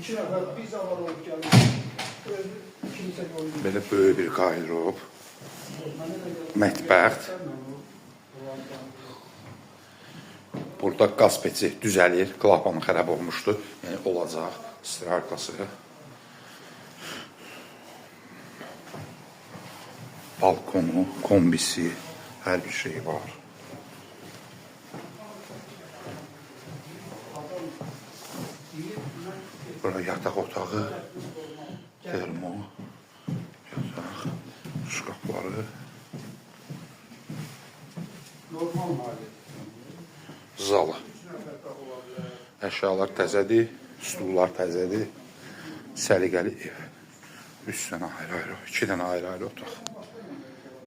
2 nəfər biz avar olub gəldik. İkimizə qoyduk. Belə böyük bir qayrov. Mətbəx. Burada qaz peci düzəlir. Klapanı xərab olmuşdu. Yəni olacaq. İstirarkası. Balkonu, kombisi, hər bir şey var. Burada yataq otağı, termo, yataq, şkafları. Zalı. Əşyalar təzədir, stullar təzədir. Səliqəli ev. 3 dənə ayrı-ayrı, 2 dənə ayrı-ayrı otaq.